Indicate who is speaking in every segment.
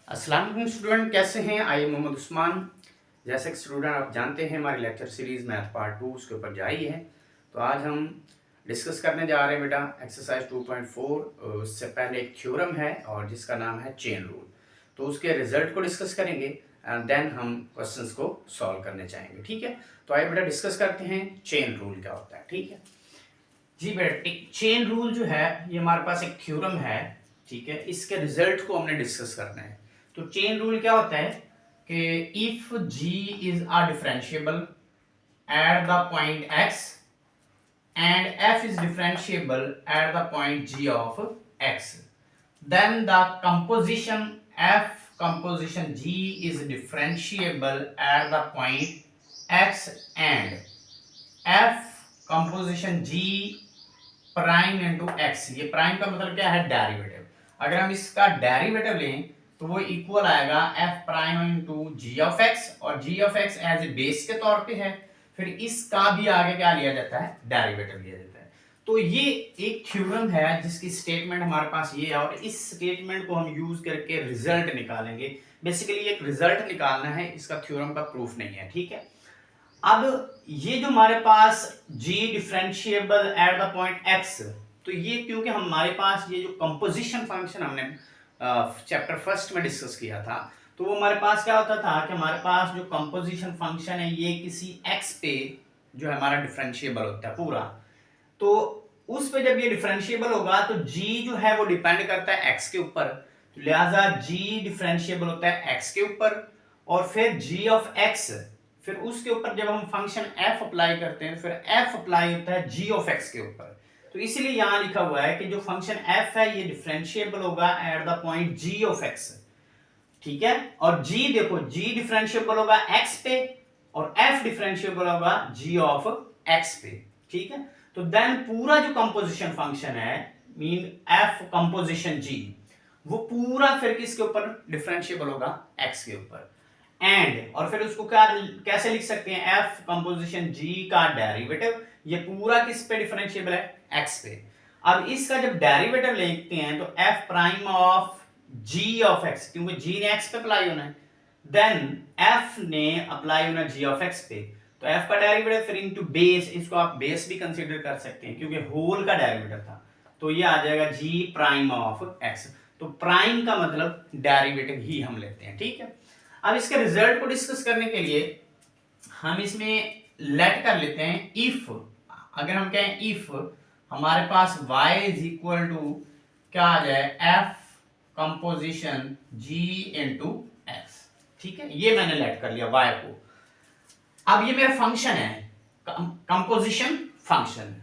Speaker 1: अस्सलाम वालेकुम स्टूडेंट, कैसे हैं? I am Mohammad Usman. जैसे कि स्टूडेंट आप जानते हैं हमारी लेक्चर सीरीज़ मैथ पार्ट 2 उसके ऊपर जारी है। तो आज हम डिस्कस करने जा रहे हैं बेटा एक्सरसाइज 2.4। उससे पहले एक थ्योरम है और जिसका नाम है चेन रूल। तो उसके रिजल्ट को डिस्कस करेंगे एंड देन हम क्वेश्चंस को सॉल्व करने चाहेंगे। ठीक है, तो आइए बेटा डिस्कस करते हैं चेन रूल क्या होता है। ठीक है जी बेटा, चेन रूल जो है ये हमारे पास एक थ्योरम है। ठीक है, इसके रिजल्ट को हमने डिस्कस करना है। तो चेन रूल क्या होता है कि if g is a differentiable at the point x and f is differentiable at the point g of x, then the composition g is differentiable at the point x and f composition g prime into x. ये prime का मतलब क्या है? Derivative. अगर हम इसका derivative लें तो वो इक्वल आएगा F prime into G of X, और G of X as a base के तौर पे है। फिर इसका भी आगे क्या लिया जाता है? डेरिवेटिव लिया जाता है। तो ये एक थ्योरम है जिसकी स्टेटमेंट हमारे पास ये है, और इस स्टेटमेंट को हम यूज करके रिजल्ट निकालेंगे। बेसिकली एक रिजल्ट निकालना है, इसका थ्योरम का प्रूफ नहीं है। ठीक है, अब ये जो हमारे पास g differentiable at the point x, तो ये क्योंकि हमारे पास ये जो कंपोजिशन फंक्शन हमने चैप्टर फर्स्ट में डिस्कस किया था, तो वो हमारे पास क्या होता था कि हमारे पास जो कंपोजिशन फंक्शन है ये किसी x पे जो है हमारा डिफरेंशिएबल होता है पूरा। तो उस पे जब ये डिफरेंशिएबल होगा तो g जो है वो डिपेंड करता है x के ऊपर, तो लिहाजा g डिफरेंशिएबल होता है x के ऊपर, और फिर g ऑफ x, फिर उसके ऊपर जब हम फंक्शन f अप्लाई करते हैं फिर f अप्लाई होता है g ऑफ x के ऊपर। तो इसलिए यहां लिखा हुआ है कि जो फंक्शन f है ये डिफरेंशिएबल होगा at the point g of x। ठीक है, और g देखो, g डिफरेंशिएबल होगा x पे और f डिफरेंशिएबल होगा g ऑफ x पे। ठीक है, तो देन पूरा जो कंपोजिशन फंक्शन है मीन f कंपोजिशन g, वो पूरा फिर किसके ऊपर डिफरेंशिएबल होगा? x के ऊपर। एंड और फिर उसको क्या कैसे लिख सकते हैं? f कंपोजिशन g का डेरिवेटिव, ये पूरा किस पे डिफरेंशिएबल है? x पे। अब इसका जब डेरिवेटिव लिखते हैं तो f prime of g of x, क्योंकि g ने x पे अप्लाई होना है, देन f ने अप्लाई होना g ऑफ x पे, तो f का डेरिवेटिव फिर इनटू बेस, इसको आप बेस भी कंसीडर कर सकते हैं क्योंकि होल का डेरिवेटिव था, तो ये आ जाएगा g प्राइम ऑफ x। तो प्राइम का मतलब डेरिवेटिव ही हम लेते हैं। ठीक है, अब इसके रिजल्ट को डिस्कस करने के लिए हम इसमें लेट कर लेते हैं इफ। अगर हम कहें इफ हमारे पास y इज इक्वल टू क्या आ जाए? f composition g into x. ठीक है, ये मैंने लेट कर लिया y को। अब ये मेरा फंक्शन है, कंपोजिशन फंक्शन।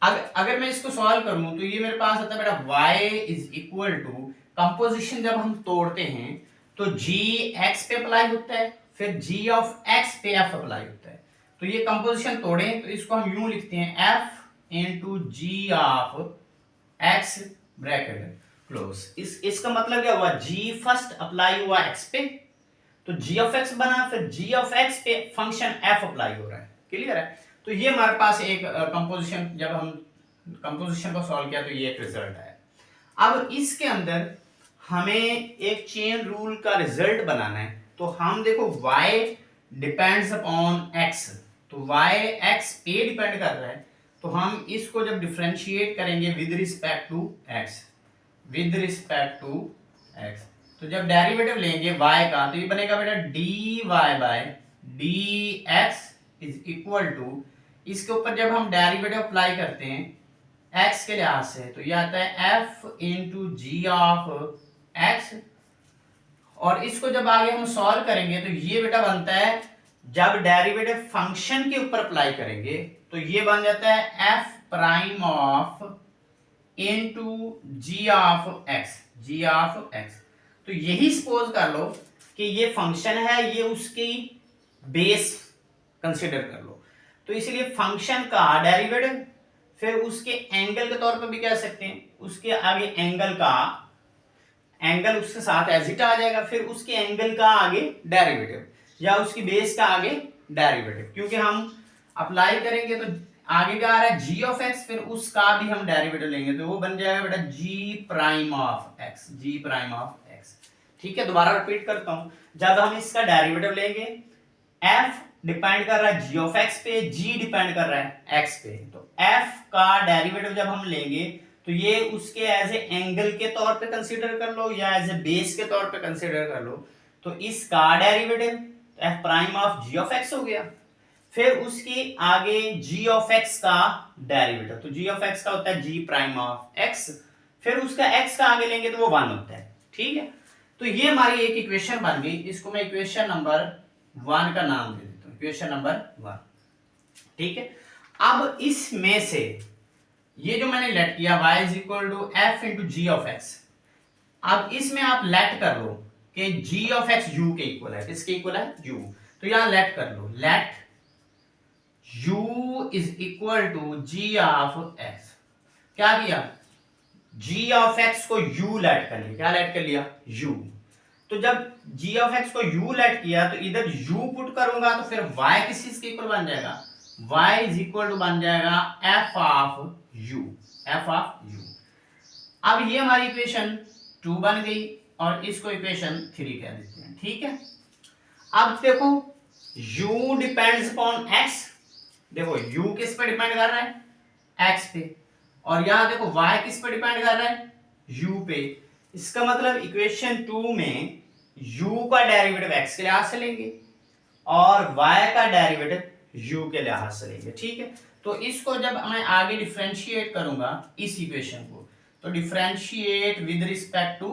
Speaker 1: अगर मैं इसको सॉल्व करूं तो ये मेरे पास आता है बेटा y is equal to, composition जब हम तोड़ते हैं तो g x पे अप्लाई होता है, फिर g ऑफ x पे f अप्लाई होता है। तो ये कंपोजिशन तोड़ें तो इसको हम यूं लिखते हैं f into G of x bracket close. इसका मतलब क्या हुआ? g फर्स्ट अप्लाई हुआ x पे, तो g ऑफ x बना, फिर g ऑफ x पे फंक्शन f अप्लाई हो रहा है। क्लियर है? तो ये हमारे पास एक कंपोजिशन, जब हम कंपोजिशन को सॉल्व किया तो ये एक रिजल्ट है। अब इसके अंदर हमें एक चेन रूल का रिजल्ट बनाना है, तो हम देखो y डिपेंड्स अपॉन x, तो y x पे डिपेंड कर रहा है, तो हम इसको जब डिफरेंशिएट करेंगे with respect to x, with respect to x, तो जब डेरिवेटिव लेंगे y का तो ये बनेगा बेटा dy by dx is equal to, इसके ऊपर जब हम डेरिवेटिव अप्लाई करते हैं x के लिहाज से तो ये आता है f into G of x, और इसको जब आगे हम सॉल्व करेंगे तो ये बेटा बनता है, जब डेरिवेटिव फंक्शन के ऊपर अप्लाई करेंगे तो ये बन जाता है f prime of into G of x, G of x। तो यही सपोज कर लो कि ये फंक्शन है, ये उसकी बेस कंसीडर कर लो, तो इसलिए फंक्शन का डेरिवेटिव, फिर उसके एंगल के तौर पर भी कह सकते हैं, उसके आगे एंगल का, एंगल उसके साथ एज इट आ जाएगा, फिर उसके एंगल का आगे डेरिवेटिव, या उसकी बेस का आगे डेरिवेटिव, क्योंकि हम अप्लाई करेंगे तो आगे क्या आ रहा है? g ऑफ x, फिर उसका भी हम डेरिवेटिव लेंगे तो वो बन जाएगा बेटा g prime of x, g prime of x। ठीक है, दोबारा रिपीट करता हूं, जब हम इसका डेरिवेटिव लेंगे, f डिपेंड कर रहा है g ऑफ x पे, g डिपेंड कर रहा है x पे, तो f का डेरिवेटिव जब हम लेंगे तो ये उसके एज ए एंगल के तौर पे कंसीडर कर लो या एज ए बेस के तौर पे कंसीडर कर लो, तो इसका derivative f prime of g of x हो गया। फिर उसके आगे g ऑफ x का डेरिवेटिव, तो g ऑफ x का होता है g प्राइम ऑफ x, फिर उसका x का आगे लेंगे तो वो 1 होता है। ठीक है, तो ये हमारी एक इक्वेशन बन गई, इसको मैं इक्वेशन नंबर 1 का नाम दे देता हूं, इक्वेशन नंबर 1। ठीक है, अब इसमें से ये जो मैंने लेट किया y is equal to F into G of X, अब इसमें आप लेट कर लो कि g ऑफ x u के इक्वल है, किसके इक्वल है, u, तो यहां लेट कर लो, let u is equal to g of x, क्या किया, g ऑफ x को u लेट कर लिया, क्या लेट कर लिया, u, तो जब g ऑफ x को u लेट किया तो इधर u पुट करूंगा तो फिर y किस चीज के इक्वल बन जाएगा, y इज इक्वल टू बन जाएगा f of u, f of u। अब ये हमारी इक्वेशन 2 बन गई और इसको इक्वेशन 3 कह देते हैं। ठीक है, अब देखो u डिपेंड्स अपॉन x, देखो u किस पे डिपेंड कर रहा है, x पे, और यहां देखो y किस पे डिपेंड कर रहा है, u पे। इसका मतलब इक्वेशन 2 में u का डेरिवेटिव x के लिहाज से लेंगे और y का डेरिवेटिव u के लिहाज से लेंगे। ठीक है, तो इसको जब मैं आगे डिफरेंशिएट करूंगा इस इक्वेशन को, तो differentiate with respect to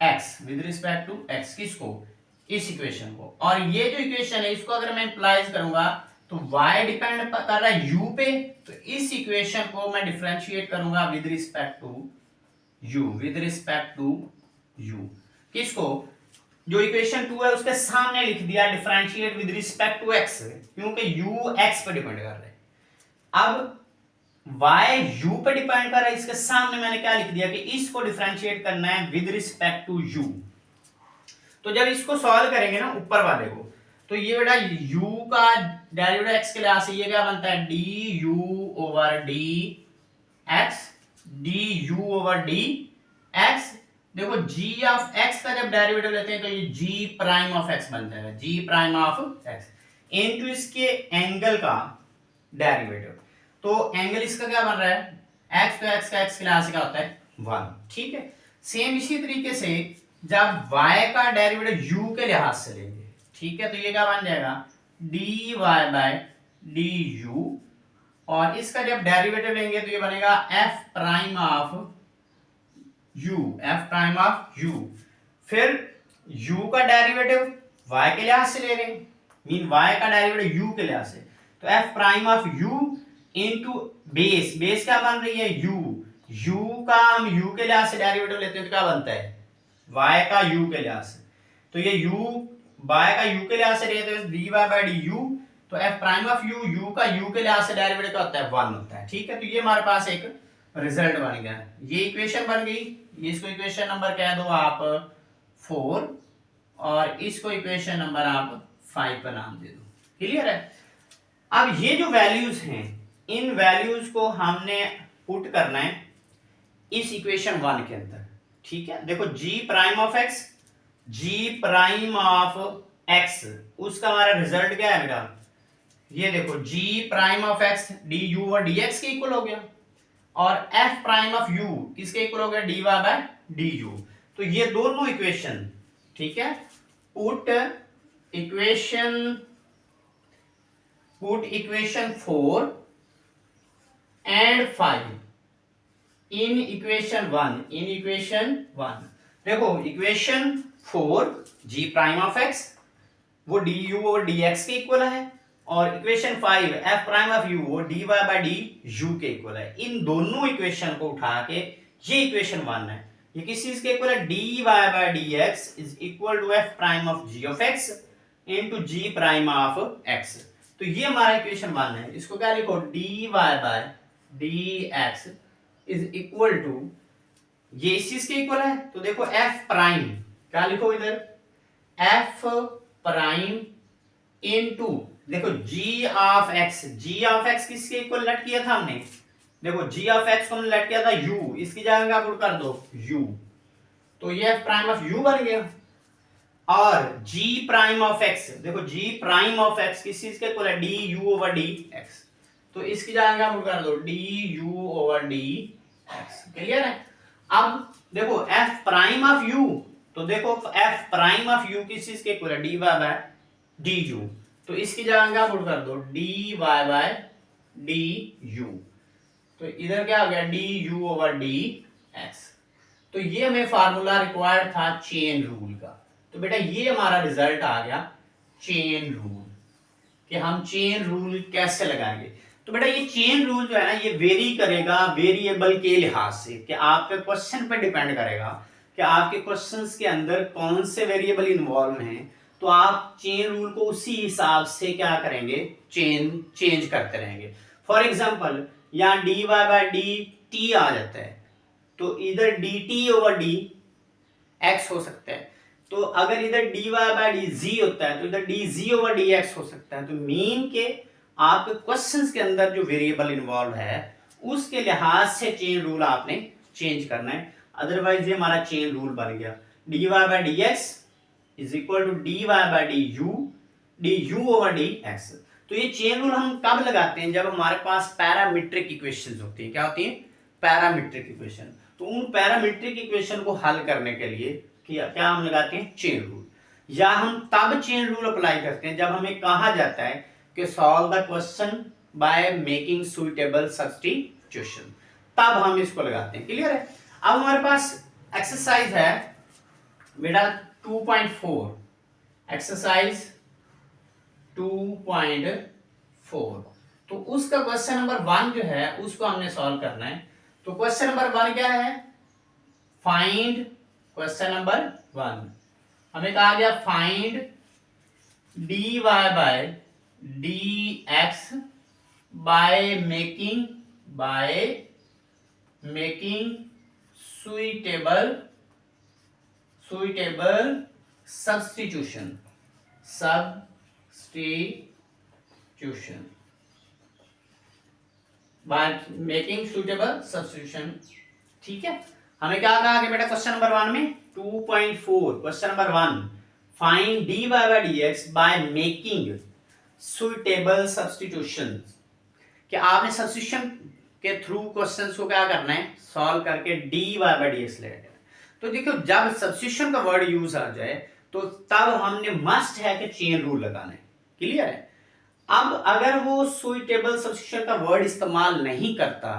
Speaker 1: x, with respect to x, किसको, इस इक्वेशन को, और ये जो इक्वेशन है इसको अगर मैं इंप्लाइज करूंगा तो y डिपेंड कर रहा है u पे, तो इस इक्वेशन को मैं डिफरेंशिएट करूंगा with respect to u, with respect to u, किसको, जो इक्वेशन 2 है उसके सामने लिख दिया differentiate with respect to x, क्योंकि u x पे डिपेंड कर रहा है। अब y u पे डिपेंड कर रहा है, इसके सामने मैंने क्या लिख दिया कि इसको डिफरेंशिएट करना है विद रिस्पेक्ट टू u। तो जब इसको सॉल्व करेंगे ना ऊपर वाले को, तो ये बेटा u का डेरिवेटिव x के लिहाज से ये क्या बनता है, du over dx, du over dx। देखो g ऑफ x का जब डेरिवेटिव लेते हैं तो ये g प्राइम ऑफ x बन जाएगा, g prime of x into इसके एंगल का डेरिवेटिव, तो एंगल इसका क्या बन रहा है, x, तो x का x के लिहाज से क्या होता है 1। ठीक है, सेम इसी तरीके से जब y का डेरिवेटिव u के लिहाज से लेंगे, ठीक है, तो ये क्या बन जाएगा dy बाय du, और इसका जब डेरिवेटिव लेंगे तो ये बनेगा f prime of u, f prime of u, फिर u का डेरिवेटिव y के लिहाज से ले रहे हैं, मीन y का डेरिवेटिव u के लिहाज से, तो f prime of u into base, base क्या बन रही है u का हम u के लिहाज से डेरिवेटिव लेते हैं तो क्या बनता है y का u के लिहाज से, तो ये y का u के लिहाज से लेते हैं dy बाय du, तो f प्राइम ऑफ u का u के लिहाज से डेरिवेटिव क्या होता है 1 होता है। ठीक है, तो ये हमारे पास एक रिजल्ट बन गया, ये इक्वेशन बन गई, ये इसको इक्वेशन नंबर कह दो आप 4 और इसको इक्वेशन नंबर आप 5 का नाम दे दो। क्लियर है, अब ये जो वैल्यूज हैं इन वैल्यूज को हमने पुट करना है इस इक्वेशन 1 के अंदर। ठीक है, देखो g prime of x, g prime of x, उसका हमारा रिजल्ट क्या है बेटा, ये देखो g prime of x du और dx के इक्वल हो गया, और f प्राइम ऑफ u किसके इक्वल हो गया dy बाय du। तो ये दोनों इक्वेशन, ठीक है, put equation 4 and 5 in equation 1, देखो equation 4 g prime of x वो du और dx के इक्वल है, और equation 5 f prime of u वो dy बाय du के इक्वल है। इन दोनों इक्वेशन को उठा के ये इक्वेशन 1 है, ये किस चीज के इक्वल है, dy by dx is equal to f prime of g of x into g prime of x। तो ये हमारा इक्वेशन 1 है, इसको क्या लिखो dy by dx is equal to, ये इस चीज के इक्वल है, तो देखो f प्राइम क्या लिखो इधर, f प्राइम इनटू देखो g ऑफ x किसके इक्वल लेट किया था हमने, देखो g ऑफ x को हमने लेट किया था u, इसकी जगह क्या पुट कर दो u, तो ये एफ प्राइम ऑफ यू बन गया। और जी प्राइम ऑफ एक्स, देखो जी प्राइम ऑफ एक्स किस चीज के इक्वल है, D you over D X. तो इसकी जगह आप कर दो D you over D x. Clear है। अब देखो एफ प्राइम ऑफ यू, तो देखो एफ प्राइम ऑफ यू किस चीज के इक्वल है, D Y by D U. तो इसकी जगह क्या पुट कर दो, D Y by D U. तो इधर क्या हो गया, D you over D X. तो ये हमें फार्मूला रिक्वायर्ड था चेन रूल का। तो बेटा ये हमारा रिजल्ट आ गया चेन रूल, कि हम चेन रूल कैसे लगाएंगे। तो बेटा ये चेन रूल जो है ना, ये वेरी करेगा वेरिएबल के लिहाज से, कि आपके क्वेश्चन पे डिपेंड करेगा कि आपके क्वेश्चंस के अंदर कौन से वेरिएबल इन्वॉल्व हैं। तो आप चेन रूल को उसी हिसाब से क्या करेंगे, चेंज करते रहेंगे। फॉर एग्जाम्पल यहाँ D Y by D T आ जाता है, तो इधर D T over D X हो सकता है। तो अगर इधर D Y by D G होता है, तो इधर D G over D X हो सकता है। तो मीन के आपके क्वेश्चंस के अंदर जो वेरिएबल इन्वॉल्व है उसके लिहाज से चेन रूल आपने चेंज करना है। अदरवाइज ये हमारा चेन रूल बन गया, D Y by D X is equal to D Y by D you over D X. तो ये चेन रूल हम कब लगाते हैं, जब हमारे पास पैरामीट्रिक इक्वेशंस होती है। क्या होती है, पैरामीट्रिक इक्वेशन। तो उन पैरामीट्रिक इक्वेशन को हल करने के लिए क्या हम लगाते हैं, चेन रूल। या हम तब चेन रूल अप्लाई करते हैं जब हमें कहा जाता है कि solve the question by making suitable substitution, तब हम इसको लगाते हैं। क्लियर है। अब हमारे पास एक्सरसाइज है बेटा 2.4, एक्सरसाइज 2.4। तो उसका क्वेश्चन नंबर 1 जो है उसको हमने सॉल्व करना है। तो क्वेश्चन नंबर 1 क्या है, फाइंड, क्वेश्चन नंबर 1 हमें कहा गया find D Y by D X by making suitable substitution by making suitable substitution. ठीक है। हमें क्या कहा कि बेटा क्वेश्चन नंबर 1 में 2.4 question number 1 find D Y by D X by making suitable substitution, कि आपने सब्स्टिट्यूशन के थ्रू क्वेश्चंस को क्या करना है, सॉल्व करके D Y by D X ले। तो देखो जब सब्स्टिट्यूशन का वर्ड यूज आ जाए तो तब हमने मस्ट है कि चेन रूल लगाना है। क्लियर है। अब अगर वो सुइटेबल सब्स्टिट्यूशन का वर्ड इस्तेमाल नहीं करता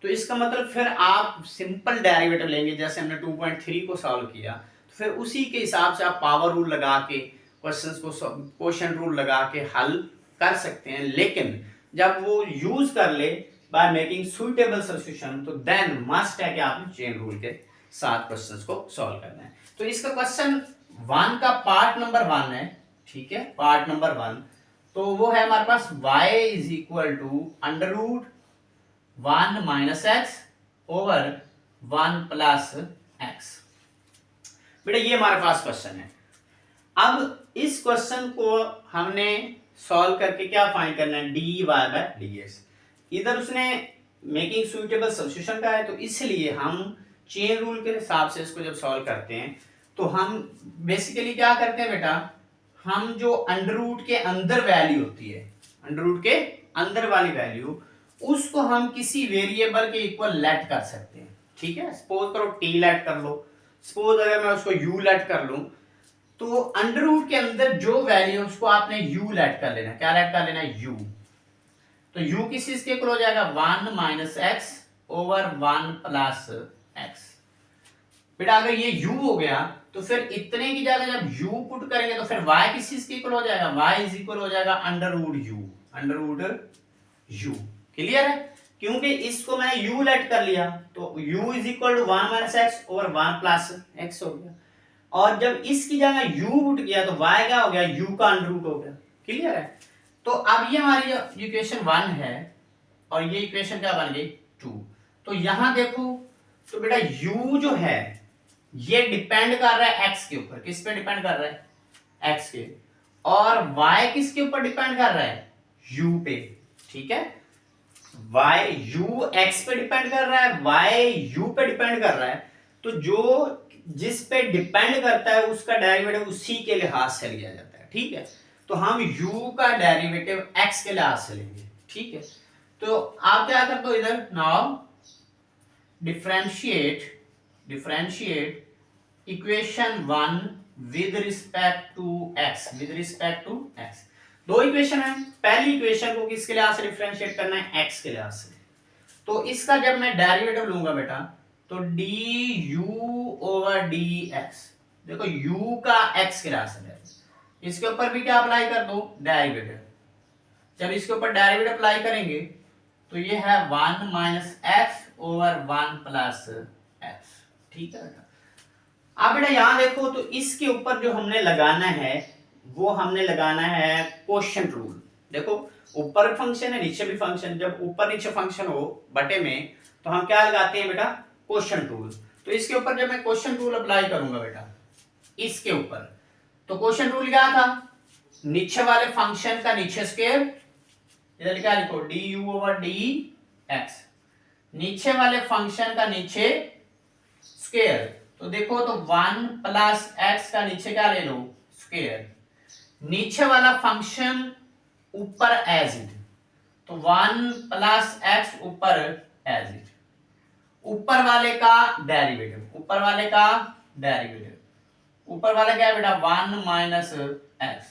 Speaker 1: तो इसका मतलब फिर आप सिंपल डेरिवेटिव लेंगे, जैसे हमने 2.3 को सॉल्व किया, तो फिर उसी के हिसाब से आप पावर रूल लगा के क्वेश्चंस को, क्वेश्चन रूल लगा के हल कर सकते हैं। लेकिन जब वो यूज कर ले बाय मेकिंग सुइटेबल सब्स्टिट्यूशन, तो देन मस्ट है कि आपने चेन रूल के साथ क्वेश्चंस को सॉल्व करना है। तो इसका क्वेश्चन 1 का पार्ट नंबर 1 है। ठीक है, पार्ट नंबर 1 तो वो है हमारे पास y is equal to under root 1 minus X over 1 plus X. बेटा ये हमारे पास क्वेश्चन है। अब इस क्वेश्चन को हमने सॉल्व करके क्या फाइंड करना है, D Y by D X. इधर उसने मेकिंग सुइटेबल सब्स्टिट्यूशन का है, तो इसलिए हम चेन रूल के हिसाब से इसको जब सॉल्व करते हैं तो हम बेसिकली क्या करते हैं बेटा, हम जो अंडर रूट के अंदर वैल्यू होती है, अंडर रूट के अंदर वाली वैल्यू, उसको हम किसी वेरिएबल के इक्वल लेट कर सकते हैं। ठीक है। सपोज करो टी लेट कर लो, सपोज अगर मैं उसको यू लेट कर लूं, तो अंडर रूट के अंदर जो वैल्यू उसको आपने यू लेट कर लेना। क्या लेट कर लेना, यू। तो यू किस चीज के इक्वल हो जाएगा, 1 minus X over 1 plus X. बेटा अगर ये u हो गया तो फिर इतने की जगह जब u पुट करेंगे तो फिर y किस चीज के इक्वल हो जाएगा, y इज इक्वल हो जाएगा अंडर रूट u। क्लियर है। क्योंकि इसको मैंने u लेट कर लिया तो u is equal to 1 minus X over 1 plus X हो गया। और जब इसकी जगह u पुट किया तो y क्या हो गया, u का अंडर रूट हो गया। क्लियर है। तो अब ये हमारी इक्वेशन 1 है और ये इक्वेशन क्या बन गई 2। तो यहां देखो तो बेटा u जो है ये डिपेंड कर रहा है x के ऊपर। किस पे डिपेंड कर रहा है, x के। और y किसके ऊपर डिपेंड कर रहा है, u पे। ठीक है। u x पे डिपेंड कर रहा है, y u पे डिपेंड कर रहा है। तो जो जिस पे डिपेंड करता है उसका डेरिवेटिव उसी के लिहाज से लिया जाता है, ठीक है। तो हम u का डेरिवेटिव x के लिहाज से लेंगे, ठीक है। तो आप क्या कर दो इधर, now differentiate equation 1 with respect to x। दो इक्वेशन है, पहली इक्वेशन को किसके लिहाज से डिफरेंशिएट करना है, x के लिहाज से। तो इसका जब मैं डेरिवेटिव लूंगा बेटा, तो du ओवर dx, देखो u का x के लिहाज से, इसके ऊपर भी क्या अप्लाई कर दो, डेरिवेटिव। जब इसके ऊपर डेरिवेटिव अप्लाई करेंगे तो ये है 1 minus X over 1 plus x, ठीक है बेटा। अब बेटा यहां देखो, तो इसके ऊपर जो हमने लगाना है वो हमने लगाना है क्वोशिएंट रूल। देखो ऊपर फंक्शन है, नीचे भी फंक्शन, जब ऊपर नीचे फंक्शन हो बटे में तो हम क्या लगाते हैं बेटा, क्वोशिएंट रूल। तो इसके ऊपर जब मैं क्वोशिएंट रूल अप्लाई करूंगा बेटा इसके ऊपर, तो क्वोशिएंट रूल क्या था, नीचे वाले फंक्शन का नीचे स्क्वायर, इधर क्या लिखो du ओवर dx, नीचे वाले फंक्शन का नीचे स्क्वायर। तो देखो तो 1 प्लस एक्स का नीचे क्या ले लो, स्क्वायर, नीचे वाला फंक्शन ऊपर एज इट, तो 1 प्लस एक्स ऊपर एज इट, ऊपर वाले का डेरिवेटिव, ऊपर वाला क्या है बेटा, 1 माइनस एक्स,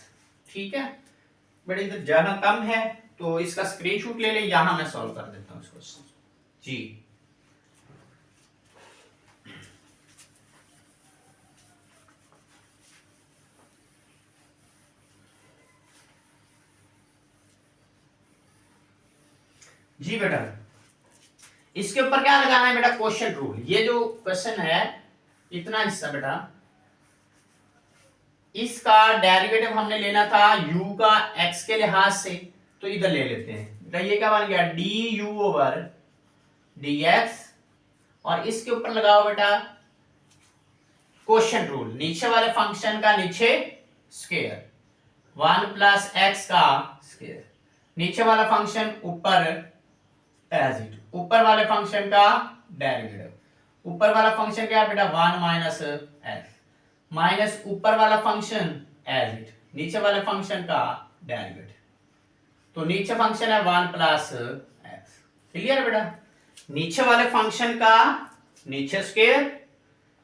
Speaker 1: ठीक है। बट इधर जगह कम है तो इसका स्क्रीनशॉट ले ले, यहां मैं सॉल्व कर देता हूं इस क्वेश्चन जी। जी बेटा, इसके ऊपर क्या लगाना है बेटा, क्वोशिएंट रूल। ये जो क्वेश्चन है इतना हिस्सा बेटा, इसका डेरिवेटिव हमने लेना था u का x के लिहाज से, तो इधर ले लेते हैं बेटा। ये क्या बन गया, du ओवर dx, और इसके ऊपर लगाओ बेटा क्वोशिएंट रूल, नीचे वाले फंक्शन का नीचे स्क्वायर, 1 प्लस एक्स का स्क्वायर, नीचे वाला फंक्शन ऊपर एज इट, ऊपर वाले फंक्शन का डेरिवेटिव, ऊपर वाला फंक्शन क्या है बेटा, 1 माइनस एक्स, माइनस ऊपर वाला फंक्शन एज इट, नीचे वाले फंक्शन का डेरिवेटिव। तो नीचे फंक्शन है 1 प्लस एक्स, क्लियर बेटा। नीचे वाले फंक्शन का नीचे स्क्वायर,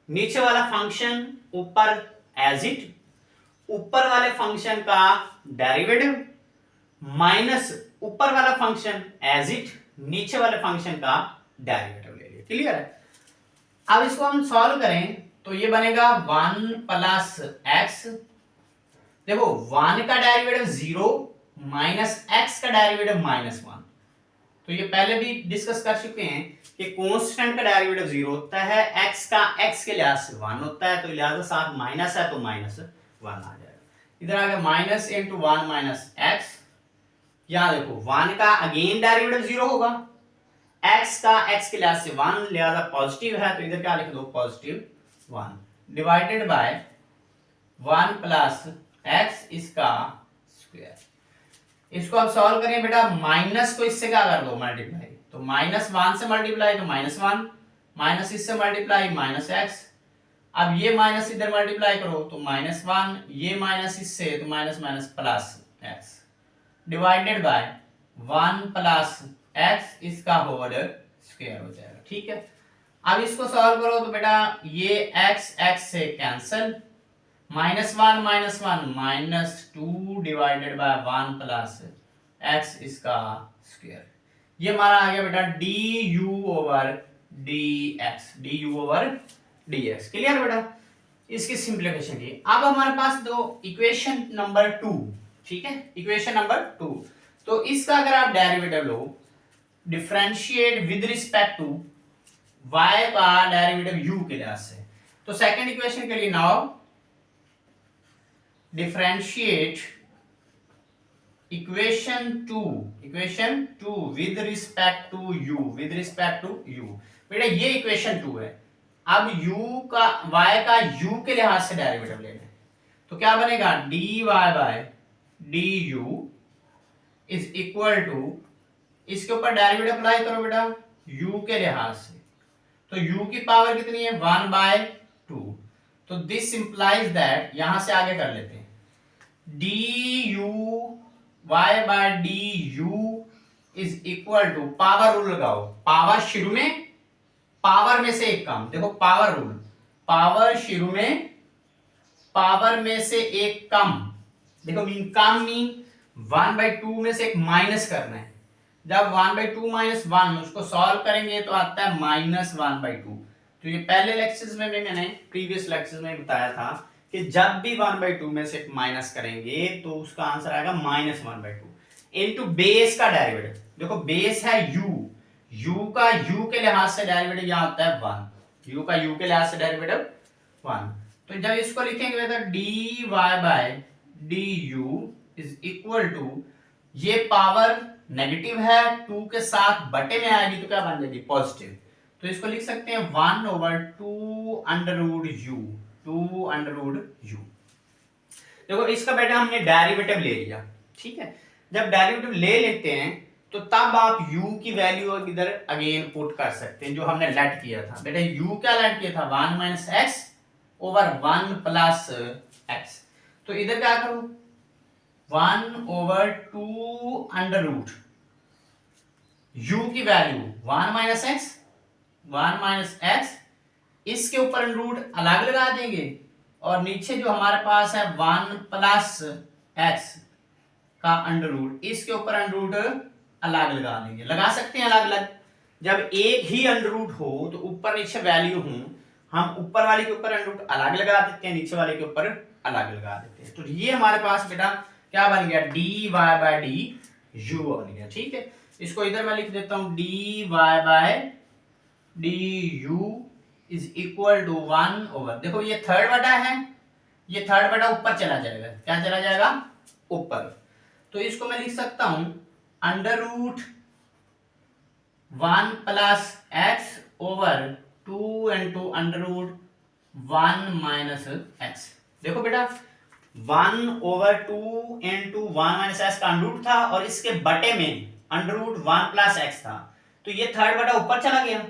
Speaker 1: नीचे वाला फंक्शन ऊपर एज इट, ऊपर वाले फंक्शन का डेरिवेटिव, माइनस ऊपर वाला फंक्शन एज इट, नीचे वाले फंक्शन का डेरिवेटिव ले लिया, क्लियर है। अब इसको हम सॉल्व करें तो ये बनेगा 1 प्लस एक्स, देखो 1 का डेरिवेटिव 0 माइनस एक्स का डेरिवेटिव -1। तो ये पहले भी डिस्कस कर चुके हैं कि कांस्टेंट का डेरिवेटिव 0 होता है, x का x के लिहाज से 1 होता है, तो लिहाजा साथ माइनस है तो -1 आ जाएगा। इधर आ गया माइनस इंटू 1 माइनस एक्स, यहां देखो 1 का अगेन डेरिवेटिव 0 होगा, x का x के लिहाज से 1 लिहाजा पॉजिटिव है, तो इधर क्या लिख दो, +1 डिवाइडेड बाय 1 प्लस एक्स इसका स्क्वायर। इसको अब सॉल्व करें बेटा, माइनस को इससे क्या कर दो, मल्टीप्लाई, तो -1 से मल्टीप्लाई तो -1, माइनस इससे मल्टीप्लाई -x, अब ये माइनस इधर मल्टीप्लाई करो तो -1, ये माइनस इससे तो minus minus plus x divided by 1 plus x इसका होल स्क्वायर हो जाएगा, ठीक है। अब इसको सॉल्व करो तो बेटा ये x से cancel, -1 -2 divided by 1 plus x इसका स्क्वायर, ये हमारा आ गया बेटा du ओवर dx, क्लियर बेटा। इसकी सिंप्लीफिकेशन की अब हमारे पास दो इक्वेशन नंबर 2, ठीक है, इक्वेशन नंबर 2। तो इसका अगर आप डेरिवेटिव लो, differentiate with respect to y का डेरिवेटिव u के लिहाज से, तो सेकंड इक्वेशन के लिए now differentiate equation 2 with respect to u, बेटा ये इक्वेशन 2 है। अब y का u के लिहाज से डेरिवेटिव लेना है, तो क्या बनेगा, dy by du is equal to, इसके ऊपर डेरिवेटिव अप्लाई करो बेटा u के लिहाज से, तो u की पावर कितनी है, 1/2, तो दिस इंप्लाइज दैट, यहां से आगे कर लेते हैं, D U Y by D U is equal to, power rule लगाओ, पावर शुरू में, पावर में से एक कम, देखो पावर रूल, पावर शुरू में, पावर में से एक कम, देखो मीन कम मीन 1/2 में से एक माइनस करना है, जब 1/2 माइनस 1 उसको सॉल्व करेंगे तो आता है -1/2। तो ये पहले लेक्चर्स में भी मैंने, प्रीवियस लेक्चर्स में बताया था कि जब भी 1/2 में से एक माइनस करेंगे तो उसका आंसर आएगा -1/2 इनटू बेस का डेरिवेटिव। देखो बेस है u, u का u के लिहाज से डेरिवेटिव यहां होता है 1, u का u के लिहाज से डेरिवेटिव 1। तो जब इसको लिखेंगे तो dy by du is equal to, ये पावर नेगेटिव है, 2 के साथ बटे में आएगी तो क्या बन जाएगी, पॉजिटिव। तो इसको लिख सकते हैं 1/2 under root u, 2 under root u। देखो इसका बेटा हमने डेरिवेटिव ले लिया, ठीक है। जब डेरिवेटिव ले लेते हैं तो तब आप u की वैल्यू इधर अगेन पुट कर सकते हैं, जो हमने लेट किया था। बेटा u क्या लेट किया था, 1 - x ओवर 1 + x। तो इधर क्या करो, 1/2 अंडर रूट u की वैल्यू 1 - x, इसके ऊपर अंडर रूट अलग लगा देंगे, और नीचे जो हमारे पास है 1 + x का अंडर रूट, इसके ऊपर अंडर रूट अलग लगा देंगे, लगा सकते हैं अलग अलग। जब एक ही अंडर रूट हो तो ऊपर नीचे वैल्यू हो, हम ऊपर वाले के ऊपर अंडर रूट अलग लगा देते हैं, नीचे वाले के ऊपर अलग लगा देते हैं। तो ये हमारे पास बेटा क्या बन गया, dy बाय डी यू बन गया, ठीक है। इसको इधर मैं लिख देता हूं, dy by D U is equal to 1/, देखो ये थर्ड बटा है, ये थर्ड बटा ऊपर चला जाएगा, क्या चला जाएगा, ऊपर। तो इसको मैं लिख सकता हूं under root 1 + x over 2 into under root 1 - x। देखो बेटा 1/2 इंटू 1 - x का अंडर रूट था, और इसके बटे में अंडर रूट 1 + x था, तो ये थर्ड बटा ऊपर चला गया,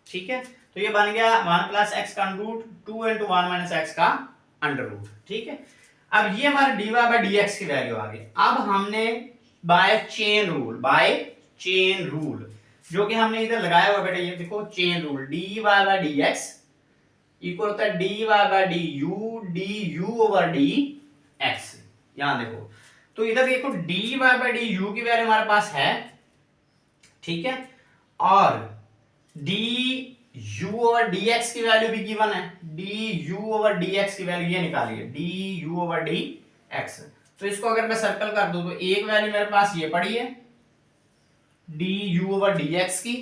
Speaker 1: ठीक है। तो ये बन गया 1 + x का अंडर रूट 2 इंटू 1 - x का अंडर रूट, ठीक है। अब ये हमारे dy बाय dx की वैल्यू आ गई। अब हमने बाय चेन रूल जो कि हमने इधर लगाया हुआ बेटा, ये देखो chain rule, dy by dx equal होता है dy by du over dx। यहां देखो, तो इधर देखो dy बाय du की वैल्यू हमारे पास है, ठीक है, और du ओवर dx की वैल्यू भी गिवन है, du ओवर dx की वैल्यू ये निकालिए, du ओवर dx। तो इसको अगर मैं सर्कल कर दूं तो एक वैल्यू मेरे पास ये पड़ी है du ओवर dx की,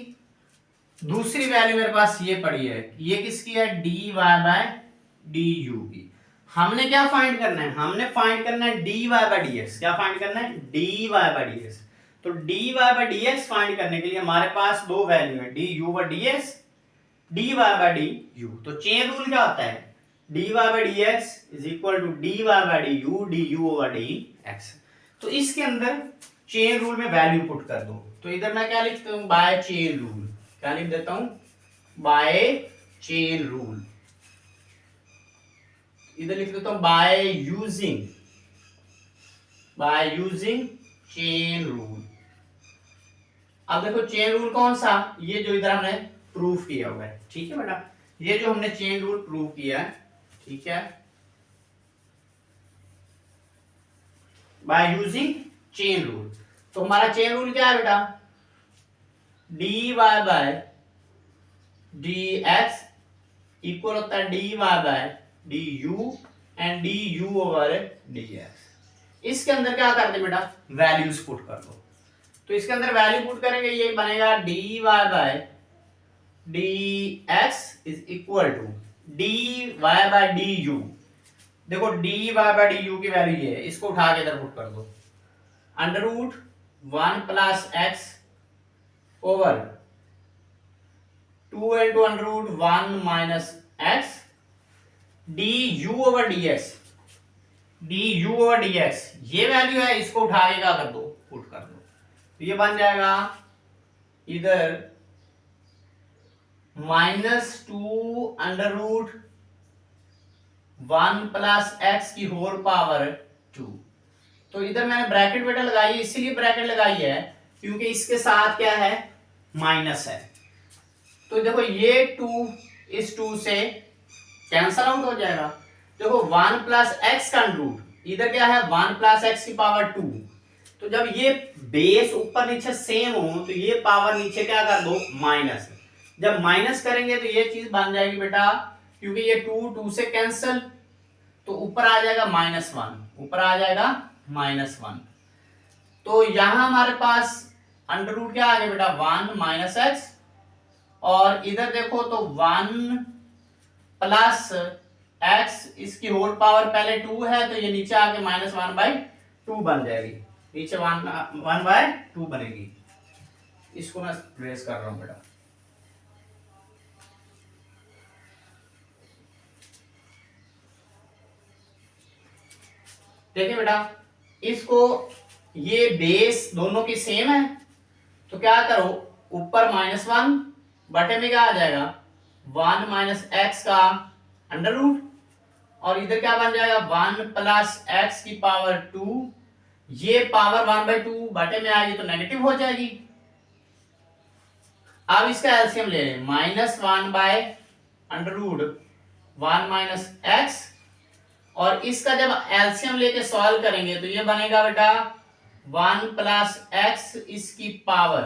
Speaker 1: दूसरी वैल्यू मेरे पास ये पड़ी है, ये किसकी है, dy बाय du की। हमने क्या फाइंड करना है, हमने फाइंड करना है dy बाय dx। क्या फाइंड करना है, dy बाय dx। तो dy बाय dx फाइंड करने के लिए हमारे पास दो वैल्यू है, du over dx, dy by du। तो चेन रूल क्या होता है, dy by dx is equal to dy by du over dx। तो इसके अंदर चेन रूल में वैल्यू पुट कर दो। तो इधर मैं क्या लिखता हूं, बाय चेन रूल, क्या लिख देता हूं, बाय चेन रूल। इधर लिख देता हूं बाय यूजिंग चेन रूल। अब देखो चेन रूल कौन सा, ये जो इधर हमने प्रूफ किया हुआ है, ठीक है बेटा, ये जो हमने चेन रूल प्रूफ किया है, ठीक है, बाय यूजिंग चेन रूल। तो हमारा चेन रूल क्या है बेटा, dy बाय dx इक्वल होता है dy by du and du over dx। इसके अंदर क्या कर दे बेटा, वैल्यूज पुट कर दो। तो इसके अंदर वैल्यू पुट करेंगे, ये बनेगा dy by dx is equal to dy by du। देखो dy बाय du की वैल्यू ये है, इसको उठा के इधर पुट कर दो, under root 1 + x over 2 into under root 1 - x du over dx, ये वैल्यू है, इसको उठा के क्या कर दो, पुट कर दो। तो ये बन जाएगा इधर -2 अंडर रूट 1 प्लस एक्स की होल पावर 2। तो इधर मैंने ब्रैकेट बेटा लगाई है, इसीलिए ब्रैकेट लगाई है क्योंकि इसके साथ क्या है, माइनस है। तो देखो ये 2 इस 2 से कैंसल आउट हो जाएगा। देखो 1 प्लस एक्स का रूट, इधर क्या है 1 प्लस एक्स की पावर 2। तो जब ये बेस ऊपर नीचे सेम हो तो ये पावर नीचे क्या कर दो, माइनस। जब माइनस करेंगे तो ये चीज बन जाएगी बेटा, क्योंकि ये 2 से कैंसल, तो ऊपर आ जाएगा -1, ऊपर आ जाएगा -1। तो यहां हमारे पास अंडर रूट क्या आ गया बेटा, 1 माइनस एक्स, और इधर देखो तो 1 प्लस एक्स, इसकी होल पावर पहले 2 है, तो ये नीचे आके -1/2 बन जाएगी, नीचे 1/2 बनेगी। इसको मैं ट्रेस कर रहा हूं बेटा। देखिए बेटा, इसको, ये बेस दोनों की सेम है, तो क्या करो, ऊपर -1 बटे में क्या आ जाएगा, 1 माइनस एक्स का अंडर रूट, और इधर क्या बन जाएगा 1 प्लस एक्स की पावर 2। ये पावर 1/2 बटे में आएगी तो नेगेटिव हो जाएगी। अब इसका एलसीएम ले लें, -1/√1 माइनस एक्स, और इसका जब एलसीएम लेके सॉल्व करेंगे तो ये बनेगा बेटा 1 प्लस एक्स इसकी पावर,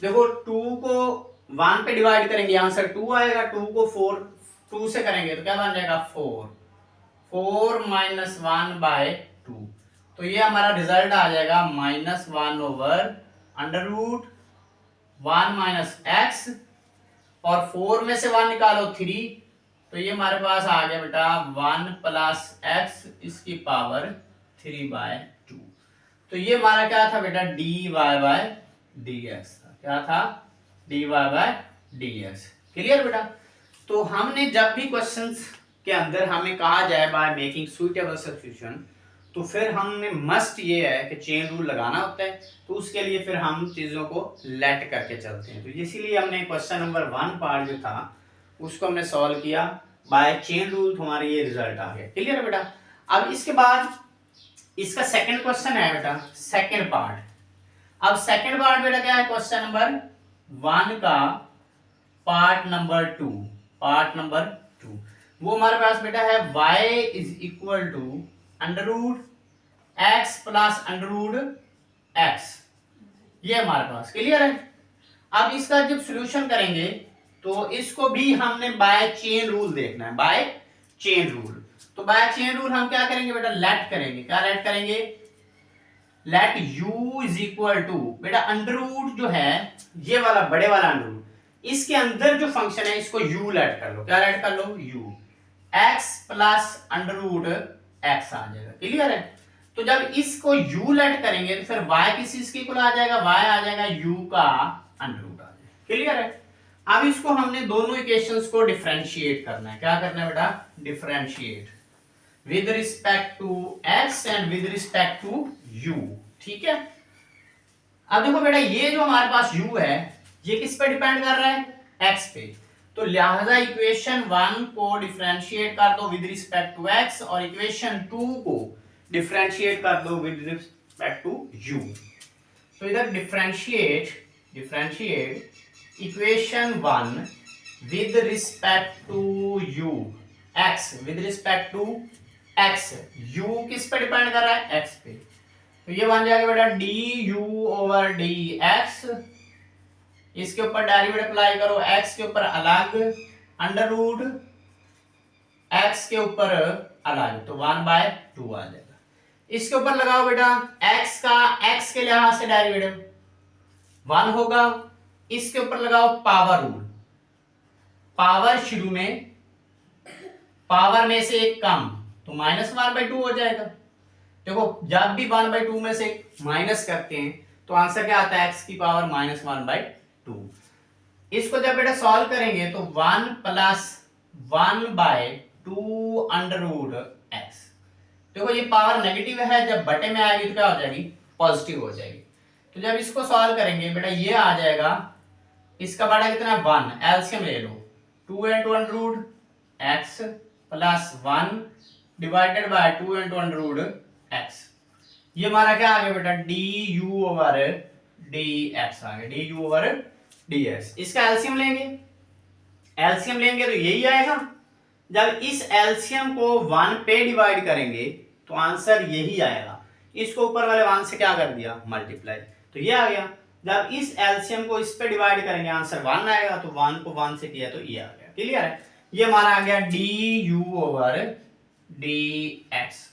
Speaker 1: देखो 2 को 1 पे डिवाइड करेंगे आंसर 2 आएगा, 2 को 2 से करेंगे तो क्या बन जाएगा 4 माइनस 1/2। तो ये हमारा रिजल्ट आ जाएगा -1/√1 माइनस एक्स, और 4 में से 1 निकालो 3, तो ये हमारे पास आ गया बेटा 1 प्लस एक्स इसकी पावर 3/2। तो ये हमारा क्या था बेटा, dy/dx था। क्या था, dy/dx। क्लियर बेटा। तो हमने जब भी क्वेश्चंस के अंदर हमें कहा जाए बाय मेकिंग सुइटेबल सब्स्टिट्यूशन, तो फिर हमने मस्ट ये है कि चेन रूल लगाना होता है, तो उसके लिए फिर हम चीजों को लेट करके चलते हैं। तो इसीलिए हमने क्वेश्चन नंबर 1 पार्ट जो था उसको हमने सॉल्व किया बाय चेन रूल, तो हमारे ये रिजल्ट आ गया। क्लियर है बेटा। अब इसके बाद इसका सेकंड क्वेश्चन है बेटा, सेकंड पार्ट। अब सेकंड पार्ट बेटा क्या है, क्वेश्चन नंबर 1 का पार्ट नंबर 2, पार्ट नंबर 2 वो हमारे पास बेटा है y is equal to under root x plus under root x, ये हमारे पास। क्लियर है। अब इसका जब सॉल्यूशन करेंगे तो इसको भी हमने बाय चेन रूल देखना है, बाय चेन रूल। तो बाय चेन रूल हम क्या करेंगे बेटा, लेट करेंगे। क्या लेट करेंगे, let u is equal to, बेटा अंडर रूट जो है ये वाला बड़े वाला अंडर रूट, इसके अंदर जो फंक्शन है इसको u लेट कर लो। क्या लेट कर लो, u, x plus under root X आ जाएगा। क्लियर है। तो जब इसको u लेट करेंगे तो फिर y किस चीज के इक्वल आ जाएगा, y आ जाएगा u का अंडर रूट आ जाएगा। क्लियर है। अब इसको हमने दोनों इक्वेशंस को डिफरेंशिएट करना है। क्या करना है बेटा, differentiate with respect to x and with respect to u। ठीक है। अब देखो बेटा, ये जो हमारे पास u है ये किस पे डिपेंड कर रहा है, x पे। तो लिहाजा इक्वेशन 1 को डिफरेंशिएट कर दो विद रिस्पेक्ट टू x, और इक्वेशन 2 को डिफरेंशिएट कर दो विद रिस्पेक्ट टू u। तो इधर differentiate equation 1 with respect to u, x with respect to x, u किस पे डिपेंड कर रहा है, x पे। तो ये बन जाएगा बेटा du/dx, इसके ऊपर डेरिवेटिव अप्लाई करो, x के ऊपर अलग, अंडर रूट x के ऊपर अलग, तो 1/2 आ जाएगा। इसके ऊपर लगाओ बेटा x का x के लिहाज से डेरिवेटिव 1 होगा, इसके ऊपर लगाओ पावर रूल, पावर शुरू में, पावर में से एक कम, तो -1/2 हो जाएगा। देखो जब भी 1/2 में से माइनस करते हैं तो आंसर क्या आता है, x की पावर -1/2। इसको जब बेटा सॉल्व करेंगे तो 1 प्लस 1/2 अंडर रूट एक्स। देखो ये पावर नेगेटिव है, जब बटे में आएगी तो क्या हो जाएगी, पॉजिटिव हो जाएगी। तो जब इसको सॉल्व करेंगे बेटा ये आ जाएगा, इसका बड़ा कितना है 1, एलसीएम ले लो, 2 × under root x plus 1 divided by 2 into under root x. ये हमारा क्या आ गया बेटा, d you over D x आ गया, D you over D x. इसका एलसीएम लेंगे, एलसीएम लेंगे तो यही आएगा। जब इस एलसीएम को 1 पे डिवाइड करेंगे तो आंसर यही आएगा। इसको ऊपर वाले 1 से क्या कर दिया, मल्टीप्लाई, तो ये आ गया। जब इस एलसीएम को इस पे डिवाइड करेंगे आंसर 1 आएगा, तो 1 को 1 से किया तो ये आ गया। क्लियर है? ये हमारा आ गया D you over D x,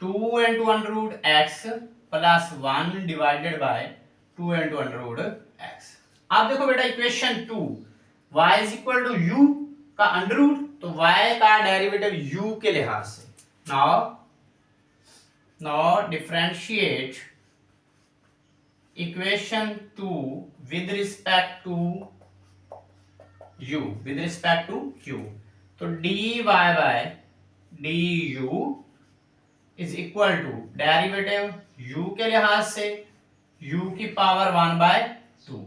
Speaker 1: 2 into under root x plus 1 divided by 2 into under root x. अब देखो बेटा equation 2, y is equal to u का अंडर रूट, तो y का डेरिवेटिव u के लिहाज से। Now differentiate equation 2 with respect to u, with respect to q। तो dy by du is equal to derivative u के लिहाज से u की पावर 1/2।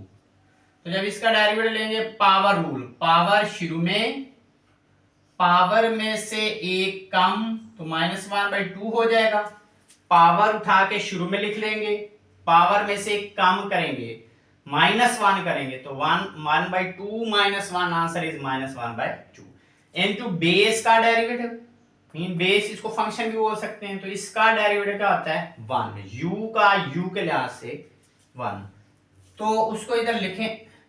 Speaker 1: तो जब इसका डेरिवेटिव लेंगे, पावर रूल, पावर शुरू में, पावर में से एक कम तो -1/2 हो जाएगा। पावर उठा के शुरू में लिख लेंगे, पावर में से एक कम करेंगे, -1 करेंगे तो 1/2 -1 आंसर इज -1/2 इनटू बेस का डेरिवेटिव, मीन बेस इसको फंक्शन भी बोल सकते हैं। तो इसका डेरिवेटिव क्या होता है 1, u का u के लिहाज से 1। तो उसको इधर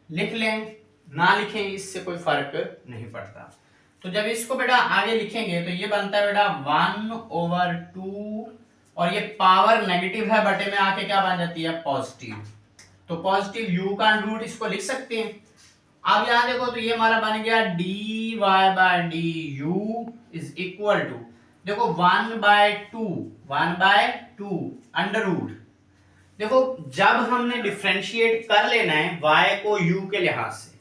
Speaker 1: लिख लें, ना लिखें इससे कोई फर्क नहीं पड़ता। तो जब इसको बेटा आगे लिखेंगे तो ये बनता है बेटा 1/2, और ये पावर नेगेटिव है, बटे में आके क्या बन जाती है पॉजिटिव। तो पॉजिटिव u का अंडर रूट इसको लिख सकते हैं। अब यहां देखो तो ये हमारा बन गया dy by du is equal to, देखो 1/2 अंडर रूट। देखो जब हमने डिफरेंशिएट कर लेना है y को u के लिहाज से,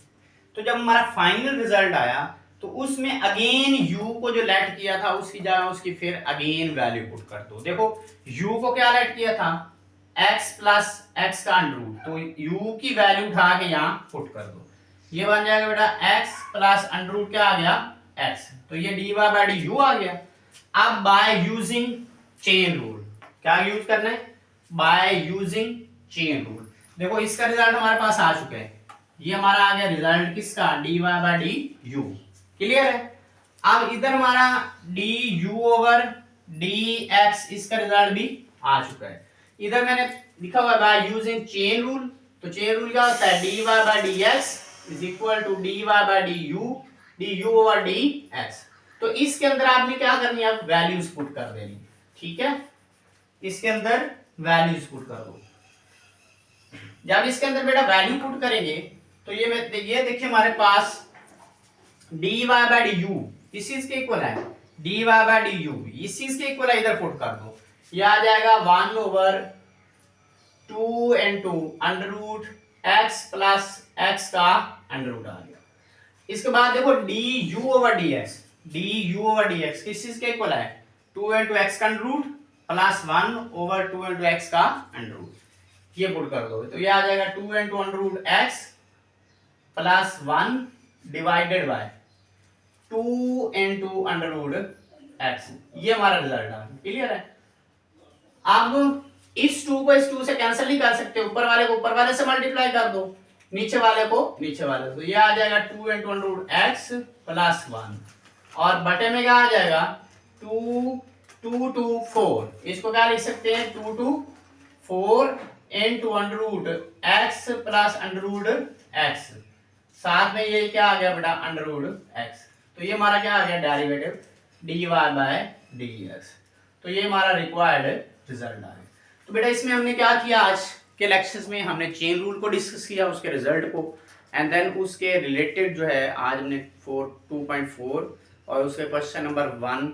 Speaker 1: तो जब हमारा फाइनल रिजल्ट आया तो उसमें अगेन u को जो लेट किया था उसकी जगह उसकी फिर अगेन वैल्यू पुट कर दो। देखो u को क्या लेट किया था, x प्लस x का अंडर रूट, तो u की वैल्यू उठा के यहाँ पुट कर दो। ये बन जाएगा बेटा x प्लस अंडर रूट क्या आ गया x, तो ये dy बाय du आ गया। अब बाय यूजिंग चेन रूल, क्या यूज करना है, बाय यूजिंग चेन रूल। देखो इसका रिजल्ट हमारे पास आ चुका है, ये हमारा आ गया रिजल्ट किसका, dy बाय du। क्लियर है? अब इधर हमारा du ओवर dx, इसका रिजल्ट भी आ चुका है। इधर मैंने लिखा हुआ है बाय यूजिंग चेन रूल, तो चेन रूल क्या होता है, dy by dx is equal to dy by du over dx। तो इसके अंदर आपने क्या करनी है, आप वैल्यूज पुट कर देनी, ठीक है, इसके अंदर वैल्यूज पुट कर दो। जब इसके अंदर बेटा वैल्यू पुट करेंगे तो ये देखिए हमारे पास dy बाय du इस चीज के इक्वल है, dy बाय du इस चीज के इक्वल है, इधर पुट कर दो। ये आ जाएगा 1/2 into under root x plus x का अंडर रूट आ गया। इसके बाद देखो du ओवर dx किस चीज के इक्वल है, 2 इंटू x का under root plus 1/2 into x का अंडर रूट, ये पुट कर दो तो ये आ जाएगा 2 into under root x plus 1 divided by 2 into under root x। ये हमारा रिजल्ट है। क्लियर है? अब इस 2 को इस 2 से कैंसिल नहीं कर सकते, ऊपर वाले को ऊपर वाले से मल्टीप्लाई कर दो, नीचे वाले को नीचे वाले से, तो ये आ जाएगा 2 into under root x plus 1, और बटे में क्या आ जाएगा 2 to 4, इसको क्या लिख सकते हैं 2 to 4 into under root x plus under root x, साथ में ये क्या आ गया बेटा अंडर रूट x। तो ये हमारा क्या आ गया डेरिवेटिव dy बाय dx। तो ये हमारा रिक्वायर्ड रिजल्ट आ गया। तो बेटा इसमें हमने क्या किया, आज के लेक्चर्स में हमने चेन रूल को डिस्कस किया, उसके रिजल्ट को, एंड देन उसके रिलेटेड जो है आज हमने 2.4 और उसके क्वेश्चन नंबर 1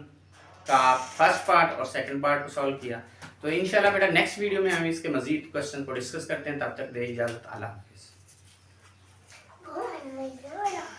Speaker 1: का फर्स्ट पार्ट और सेकंड पार्ट को सॉल्व किया। तो इंशाल्लाह बेटा नेक्स्ट वीडियो में हम इसके मजीद क्वेश्चन को डिस्कस करते हैं। तब तक दे इजाजत, अल्लाह हाफिज़।